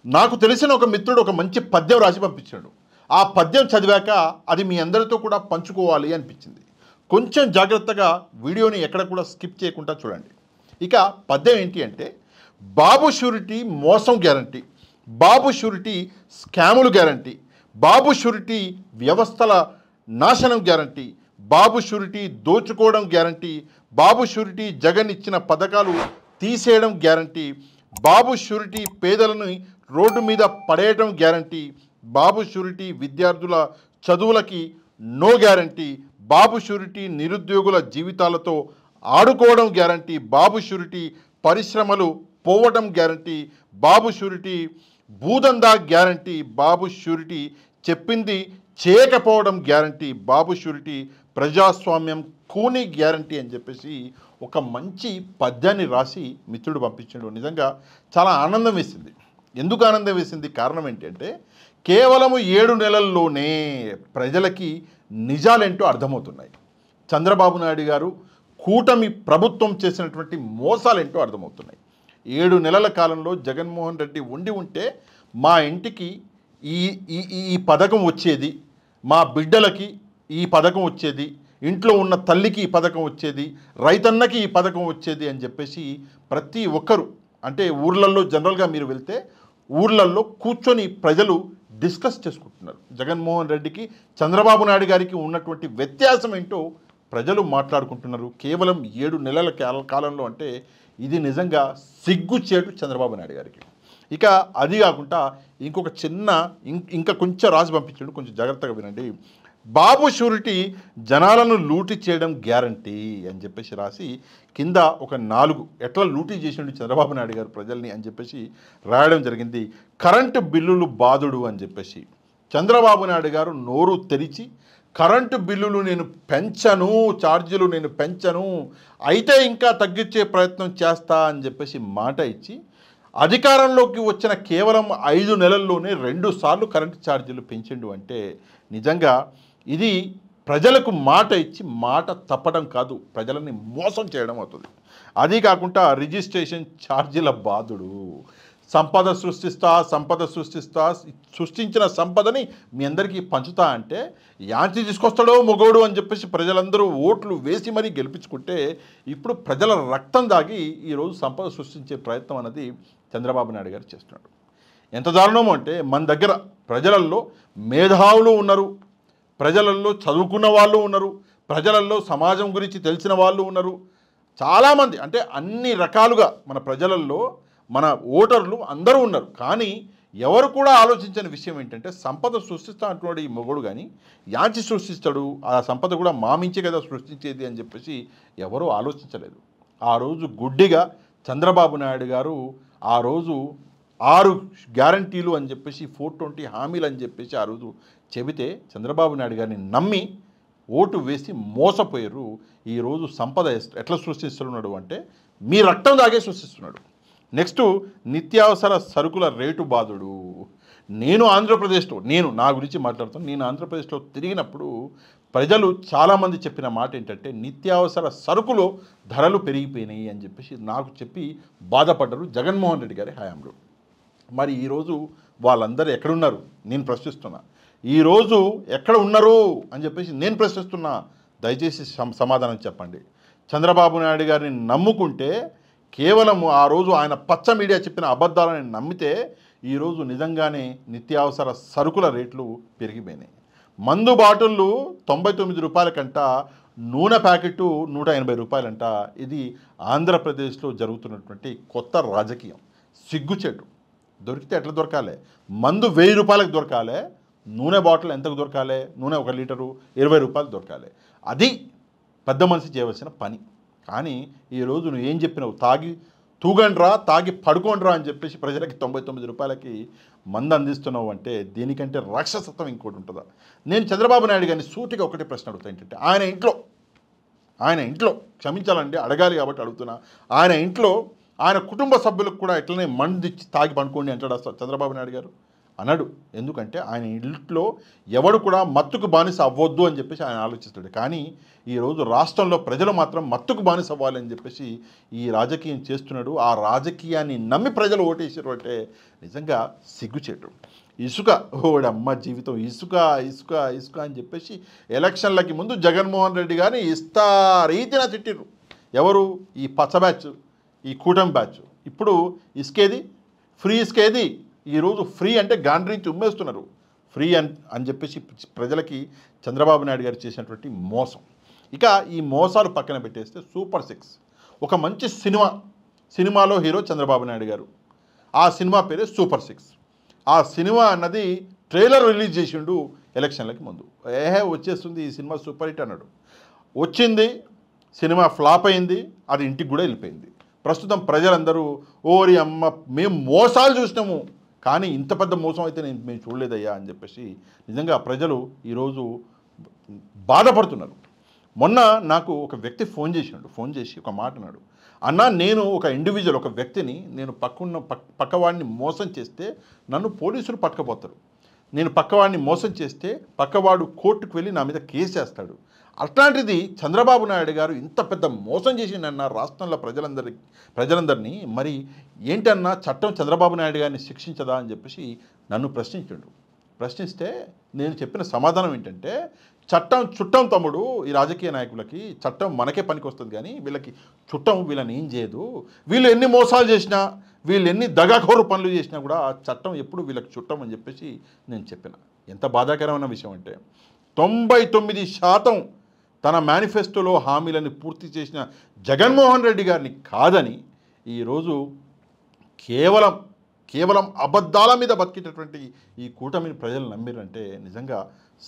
నాకు తెలిసిన ఒక మిత్రుడు ఒక మంచి పద్యం రాసి పంపించాడు. ఆ పద్యం చదివాక అది మీ అందరితో కూడా పంచుకోవాలి అనిపించింది. కొంచెం జాగ్రత్తగా వీడియోని ఎక్కడ కూడా స్కిప్ చేయకుండా చూడండి. ఇక పద్యం ఏంటి అంటే, బాబు షూరిటీ మోసం గ్యారంటీ, బాబు షూరిటీ స్కాములు గ్యారంటీ, బాబు షూరిటీ వ్యవస్థల నాశనం గ్యారంటీ, బాబు షూరిటీ దోచుకోవడం గ్యారంటీ, బాబు షూరిటీ జగన్ ఇచ్చిన పథకాలు తీసేయడం గ్యారంటీ, బాబు షూరిటీ పేదలను రోడ్డు మీద పడేయడం గ్యారంటీ, బాబు షూరిటీ విద్యార్థుల చదువులకి నో గ్యారంటీ, బాబు షూరిటీ నిరుద్యోగుల జీవితాలతో ఆడుకోవడం గ్యారంటీ, బాబు షూరిటీ పరిశ్రమలు పోవడం గ్యారంటీ, బాబు షూరిటీ భూదందా గ్యారంటీ, బాబు షూరిటీ చెప్పింది చేయకపోవడం గ్యారంటీ, బాబు షూరిటీ ప్రజాస్వామ్యం కూని గ్యారంటీ అని చెప్పేసి ఒక మంచి పద్యాన్ని రాసి మిత్రుడు పంపించాడు. నిజంగా చాలా ఆనందం వేసింది. ఎందుకు ఆనందం వేసింది? కారణం ఏంటంటే, కేవలము 7 నెలల్లోనే ప్రజలకి నిజాలేంటో అర్థమవుతున్నాయి. చంద్రబాబు నాయుడు గారు కూటమి ప్రభుత్వం చేసినటువంటి మోసాలేంటో అర్థమవుతున్నాయి. 7 నెలల కాలంలో జగన్మోహన్ రెడ్డి ఉంటే మా ఇంటికి ఈ ఈ ఈ పథకం వచ్చేది, మా బిడ్డలకి ఈ పథకం వచ్చేది, ఇంట్లో ఉన్న తల్లికి ఈ పథకం వచ్చేది, రైతన్నకి ఈ పథకం వచ్చేది అని చెప్పేసి ప్రతి ఒక్కరు, అంటే ఊర్లలో జనరల్గా మీరు వెళ్తే ఊర్లలో కూర్చొని ప్రజలు డిస్కస్ చేసుకుంటున్నారు. జగన్మోహన్ రెడ్డికి చంద్రబాబు నాయుడు గారికి ఉన్నటువంటి వ్యత్యాసం ఏంటో ప్రజలు మాట్లాడుకుంటున్నారు. కేవలం 7 నెలల కాలంలో అంటే ఇది నిజంగా సిగ్గుచేటు చంద్రబాబు నాయుడు గారికి. ఇక అది కాకుండా ఇంకొక ఇంకా కొంచెం రాసి పంపించాడు, కొంచెం జాగ్రత్తగా వినండి. బాబు షూరిటీ జనాలను లూటీ చేయడం గ్యారంటీ అని చెప్పేసి రాసి కింద ఒక 4 ఎట్లా లూటీ చేసిండు చంద్రబాబు నాయుడు గారు ప్రజల్ని అని చెప్పేసి రాయడం జరిగింది. కరెంటు బిల్లులు బాధుడు అని చెప్పేసి చంద్రబాబు నాయుడు గారు నోరు తెరిచి కరెంటు బిల్లులు నేను పెంచను, ఛార్జీలు నేను పెంచను, అయితే ఇంకా తగ్గించే ప్రయత్నం చేస్తా అని చెప్పేసి మాట ఇచ్చి అధికారంలోకి వచ్చిన కేవలం 5 నెలల్లోనే 2 సార్లు కరెంటు ఛార్జీలు పెంచిండు. అంటే నిజంగా ఇది ప్రజలకు మాట ఇచ్చి మాట తప్పడం కాదు, ప్రజలని మోసం చేయడం అవుతుంది. అది కాకుండా రిజిస్ట్రేషన్ ఛార్జీల బాధుడు, సంపద సృష్టించిన సంపదని మీ అందరికీ పంచుతా అంటే యాంచి తీసుకొస్తాడో మొగోడు అని చెప్పేసి ప్రజలందరూ ఓట్లు వేసి మరీ గెలిపించుకుంటే ఇప్పుడు ప్రజల రక్తం దాగి ఈరోజు సంపద సృష్టించే ప్రయత్నం అనేది చంద్రబాబు నాయుడు గారు చేస్తున్నాడు. ఎంత దారుణమో అంటే మన దగ్గర ప్రజలల్లో మేధావులు ఉన్నారు, ప్రజలల్లో చదువుకున్న వాళ్ళు ఉన్నారు, ప్రజలల్లో సమాజం గురించి తెలిసిన వాళ్ళు ఉన్నారు, చాలామంది, అంటే అన్ని రకాలుగా మన ప్రజలల్లో మన ఓటర్లు అందరూ ఉన్నారు. కానీ ఎవరు కూడా ఆలోచించని విషయం ఏంటంటే, సంపద సృష్టిస్తా అంటున్నాడు ఈ మొగుడు, కానీ యాంచి సృష్టిస్తాడు, ఆ సంపద కూడా మామించే కదా సృష్టించేది అని చెప్పేసి ఎవరూ ఆలోచించలేదు. ఆ రోజు గుడ్డిగా చంద్రబాబు నాయుడు గారు ఆ రోజు 6 గ్యారంటీలు అని చెప్పేసి 420 హామీలు అని చెప్పేసి ఆ రోజు చెబితే చంద్రబాబు నాయుడు గారిని నమ్మి ఓటు వేసి మోసపోయారు. ఈరోజు సంపద ఎట్లా సృష్టిస్తున్నాడు అంటే మీ రక్తం దాగే సృష్టిస్తున్నాడు. నెక్స్ట్ నిత్యావసర సరుకుల రేటు బాధుడు. నేను ఆంధ్రప్రదేశ్లో, నా గురించి మాట్లాడుతాను, నేను ఆంధ్రప్రదేశ్లో తిరిగినప్పుడు ప్రజలు చాలామంది చెప్పిన మాట ఏంటంటే, నిత్యావసర సరుకులు ధరలు పెరిగిపోయినాయి అని చెప్పేసి నాకు చెప్పి బాధపడ్డారు జగన్మోహన్ రెడ్డి గారి హయాంలో. మరి ఈరోజు వాళ్ళందరూ ఎక్కడున్నారు నేను ప్రశ్నిస్తున్నా. ఈరోజు ఎక్కడ ఉన్నారు అని చెప్పేసి నేను ప్రశ్నిస్తున్నా. దయచేసి సమాధానం చెప్పండి. చంద్రబాబు నాయుడు గారిని నమ్ముకుంటే, కేవలం ఆ రోజు ఆయన పచ్చ మీడియా చెప్పిన అబద్ధాలను నమ్మితే ఈరోజు నిజంగానే నిత్యావసర సరుకుల రేట్లు పెరిగిపోయినాయి. మందు బాటిళ్ళు 99 రూపాయలకంట, నూనె ప్యాకెట్టు 180 రూపాయలంట. ఇది ఆంధ్రప్రదేశ్లో జరుగుతున్నటువంటి కొత్త రాజకీయం. సిగ్గుచేటు. దొరికితే ఎట్లా దొరకాలి? మందు 1000 రూపాయలకు దొరకాలి, నూనె బాటిల్ ఎంతకు దొరకాలి? నూనె 1 లీటరు 20 రూపాయలు దొరకాలి. అది పెద్ద మనిషి చేయవలసిన పని. కానీ ఈరోజు నువ్వు ఏం చెప్పినావు? తాగి తూగండ్రా, తాగి పడుకోండ్రా అని చెప్పేసి ప్రజలకి 99 రూపాయలకి మందు అందిస్తున్నావు అంటే దీనికంటే రాక్షసత్వం ఇంకోటి ఉంటుందా? నేను చంద్రబాబు నాయుడు గారిని సూటిగా ఒకటే ప్రశ్న అడుగుతా. ఏంటంటే, ఆయన ఇంట్లో క్షమించాలండి, అడగాలి కాబట్టి అడుగుతున్నా, ఆయన ఇంట్లో ఆయన కుటుంబ సభ్యులకు కూడా ఎట్లనే మందు ఇచ్చి తాగి పడుకోండి అంటాడు చంద్రబాబు నాయుడు గారు? అనడు. ఎందుకంటే ఆయన ఇంట్లో ఎవడు కూడా మత్తుకు బానిస అవ్వద్దు అని చెప్పేసి ఆయన ఆలోచిస్తాడు. కానీ ఈరోజు రాష్ట్రంలో ప్రజలు మాత్రం మత్తుకు బానిస అవ్వాలి అని చెప్పేసి ఈ రాజకీయం చేస్తున్నాడు. ఆ రాజకీయాన్ని నమ్మి ప్రజలు ఓటేసారు అంటే నిజంగా సిగ్గుచేటు. ఇసుక ఓడమ్మ జీవితం ఇసుక ఇసుక ఇసుక అని చెప్పేసి ఎలక్షన్లకి ముందు జగన్మోహన్ రెడ్డి గారిని ఇస్తా రీతిన తిట్టిర్రు. ఎవరు? ఈ పచ్చ బ్యాచ్, ఈ కూటమి బ్యాచ్. ఇప్పుడు ఇసుకేది? ఫ్రీ ఇసుకేది? ఈరోజు ఫ్రీ అంటే గాండ్రించి ఉమ్మేస్తున్నారు. ఫ్రీ అని చెప్పేసి ప్రజలకి చంద్రబాబు నాయుడు గారు చేసినటువంటి మోసం. ఇక ఈ మోసాలు పక్కన పెట్టేస్తే సూపర్ 6 ఒక మంచి సినిమాలో హీరో చంద్రబాబు నాయుడు గారు. ఆ సినిమా పేరే సూపర్ 6. ఆ సినిమా అన్నది ట్రైలర్ రిలీజ్ చేసిండు ఎలక్షన్లకి ముందు. వచ్చేస్తుంది ఈ సినిమా సూపర్ హిట్ అన్నాడు. వచ్చింది, సినిమా ఫ్లాప్ అయింది, అది ఇంటికి కూడా వెళ్ళిపోయింది. ప్రస్తుతం ప్రజలందరూ ఓరి అమ్మ మేము మోసాలు చూసినాము, కానీ ఇంత పెద్ద మోసం అయితే మేము చూడలేదయ్యా అని చెప్పేసి నిజంగా ప్రజలు ఈరోజు బాధపడుతున్నారు. మొన్న నాకు ఒక వ్యక్తి ఫోన్ చేసి ఒక మాట అన్నాడు. అన్న, నేను ఒక ఇండివిజువల్, ఒక వ్యక్తిని నేను పక్కవాడిని మోసం చేస్తే నన్ను పోలీసులు పట్టుకపోతారు. నేను పక్కవాడిని మోసం చేస్తే పక్కవాడు కోర్టుకు వెళ్ళి నా మీద కేసు వేస్తాడు. అట్లాంటిది చంద్రబాబు నాయుడు గారు ఇంత పెద్ద మోసం చేసిండన్న రాష్ట్రంలో ప్రజలందరినీ మరి ఏంటన్నా చట్టం చంద్రబాబు నాయుడు గారిని శిక్షించదా అని చెప్పేసి నన్ను ప్రశ్నిస్తే నేను చెప్పిన సమాధానం ఏంటంటే, చట్టం చుట్టం తమ్ముడు. ఈ రాజకీయ నాయకులకి చట్టం మనకే పనికి వస్తుంది, కానీ వీళ్ళకి చుట్టం వీళ్ళని ఏం చేయదు. వీళ్ళు ఎన్ని మోసాలు చేసినా, వీళ్ళు ఎన్ని దగాఖోరు పనులు చేసినా కూడా ఆ చట్టం ఎప్పుడు వీళ్ళకి చుట్టం అని చెప్పేసి నేను చెప్పిన. ఎంత బాధాకరమైన విషయం అంటే 99% తన మేనిఫెస్టోలో హామీలను పూర్తి చేసిన జగన్మోహన్ రెడ్డి గారిని కాదని ఈరోజు కేవలం అబద్ధాల మీద బతికేటటువంటి ఈ కూటమిని ప్రజలు నమ్మిరంటే నిజంగా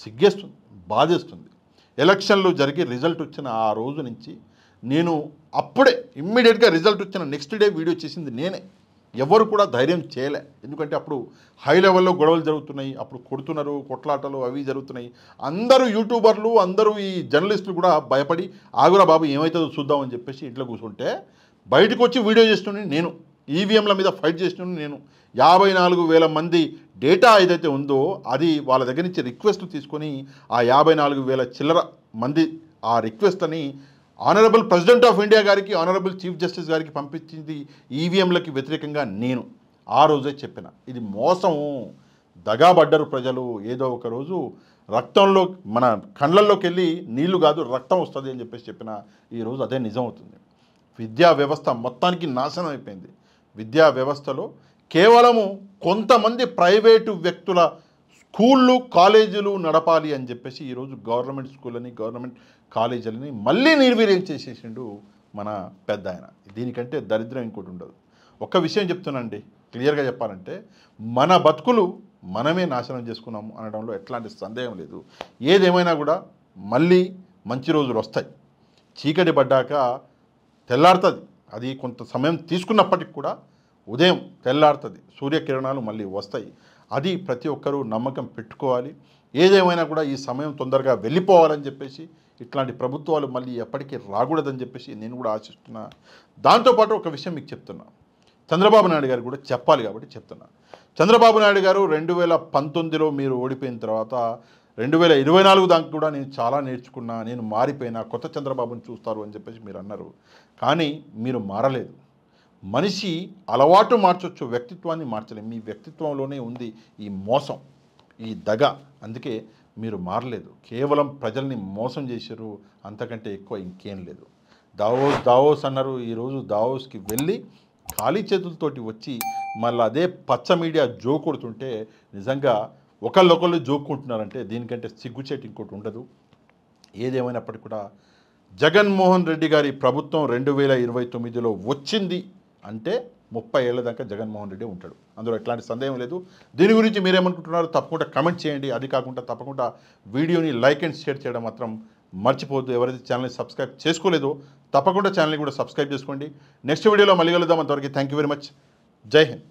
సిగ్గేస్తుంది, బాధేస్తుంది. ఎలక్షన్లు జరిగి రిజల్ట్ వచ్చిన ఆ రోజు నుంచి నేను అప్పుడే ఇమ్మీడియట్గా రిజల్ట్ వచ్చిన నెక్స్ట్ డే వీడియో చేసింది నేనే. ఎవరు కూడా ధైర్యం చేయలే. ఎందుకంటే అప్పుడు హై లెవెల్లో గొడవలు జరుగుతున్నాయి, అప్పుడు కొడుతున్నారు, కొట్లాటలు అవి జరుగుతున్నాయి. అందరూ యూట్యూబర్లు, అందరూ ఈ జర్నలిస్టులు కూడా భయపడి ఆగురా బాబు ఏమవుతుందో చూద్దామని చెప్పేసి ఇంట్లో కూర్చుంటే బయటకు వచ్చి వీడియో చేస్తుండే నేను. ఈవీఎంల మీద ఫైట్ చేస్తుండే నేను. 54,000 మంది డేటా ఏదైతే ఉందో అది వాళ్ళ దగ్గర నుంచి రిక్వెస్ట్లు తీసుకొని ఆ 54,000 చిల్లర మంది ఆ రిక్వెస్ట్లని ఆనరబుల్ ప్రెసిడెంట్ ఆఫ్ ఇండియా గారికి, ఆనరబుల్ చీఫ్ జస్టిస్ గారికి పంపించింది ఈవీఎంలకి వ్యతిరేకంగా నేను. ఆ రోజే చెప్పిన ఇది మోసము, దగాబడ్డరు ప్రజలు. ఏదో ఒక రోజు రక్తంలో మన కళ్ళల్లోకి వెళ్ళి నీళ్లు కాదు రక్తం వస్తుంది అని చెప్పేసి చెప్పిన. ఈరోజు అదే నిజం అవుతుంది. విద్యా వ్యవస్థ మొత్తానికి నాశనం అయిపోయింది. విద్యా వ్యవస్థలో కేవలము కొంతమంది ప్రైవేటు వ్యక్తుల స్కూళ్ళు, కాలేజీలు నడపాలి అని చెప్పేసి ఈరోజు గవర్నమెంట్ స్కూళ్ళని, గవర్నమెంట్ కాలేజీలని మళ్ళీ నిర్వీర్యం చేసేసిండు మన పెద్ద ఆయన. దీనికంటే దరిద్రం ఇంకోటి ఉండదు. ఒక్క విషయం చెప్తున్నానండి, క్లియర్గా చెప్పాలంటే మన బతుకులు మనమే నాశనం చేసుకున్నాము అనడంలో ఎట్లాంటి సందేహం లేదు. ఏదేమైనా కూడా మళ్ళీ మంచి రోజులు వస్తాయి. చీకటి పడ్డాక తెల్లారుతుంది. అది కొంత సమయం తీసుకున్నప్పటికి కూడా ఉదయం తెల్లారుతుంది, సూర్యకిరణాలు మళ్ళీ వస్తాయి. అది ప్రతి ఒక్కరూ నమ్మకం పెట్టుకోవాలి. ఏదేమైనా కూడా ఈ సమయం తొందరగా వెళ్ళిపోవాలని చెప్పేసి, ఇట్లాంటి ప్రభుత్వాలు మళ్ళీ ఎప్పటికీ రాకూడదని చెప్పేసి నేను కూడా ఆశిస్తున్నా. దాంతోపాటు ఒక విషయం మీకు చెప్తున్నా, చంద్రబాబు నాయుడు గారు కూడా చెప్పాలి కాబట్టి చెప్తున్నా. చంద్రబాబు నాయుడు గారు 2019లో మీరు ఓడిపోయిన తర్వాత 2024 దాకా కూడా నేను చాలా నేర్చుకున్నా, నేను మారిపోయినా, కొత్త చంద్రబాబుని చూస్తారు అని చెప్పేసి మీరు అన్నారు. కానీ మీరు మారలేదు. మనిషి అలవాటు మార్చొచ్చు, వ్యక్తిత్వాన్ని మార్చలేదు. మీ వ్యక్తిత్వంలోనే ఉంది ఈ మోసం, ఈ దగ. అందుకే మీరు మారలేదు. కేవలం ప్రజల్ని మోసం చేశారు, అంతకంటే ఎక్కువ ఇంకేం లేదు. దావోస్ అన్నారు. ఈరోజు దావోస్కి వెళ్ళి ఖాళీ చేతులతోటి వచ్చి మళ్ళీ అదే పచ్చ మీడియా జోకొడుతుంటే నిజంగా ఒకళ్ళొకళ్ళు జోక్కుంటున్నారంటే దీనికంటే సిగ్గుచేటు ఇంకోటి ఉండదు. ఏదేమైనప్పటికీ కూడా జగన్మోహన్ రెడ్డి గారి ప్రభుత్వం 2029లో వచ్చింది అంటే 30 ఏళ్ల దాకా జగన్మోహన్ రెడ్డి ఉంటాడు, అందులో ఎట్లాంటి సందేహం లేదు. దీని గురించి మీరేమనుకుంటున్నారో తప్పకుండా కమెంట్ చేయండి. అది కాకుండా తప్పకుండా వీడియోని లైక్ అండ్ షేర్ చేయడం మాత్రం మర్చిపోవద్దు. ఎవరైతే ఛానల్ని సబ్స్క్రైబ్ చేసుకోలేదో తప్పకుండా ఛానల్ని కూడా సబ్స్క్రైబ్ చేసుకోండి. నెక్స్ట్ వీడియోలో మళ్ళీ కలుద్దాం. అంతవరకు థ్యాంక్ యూ వెరీ మచ్. జై హింద్.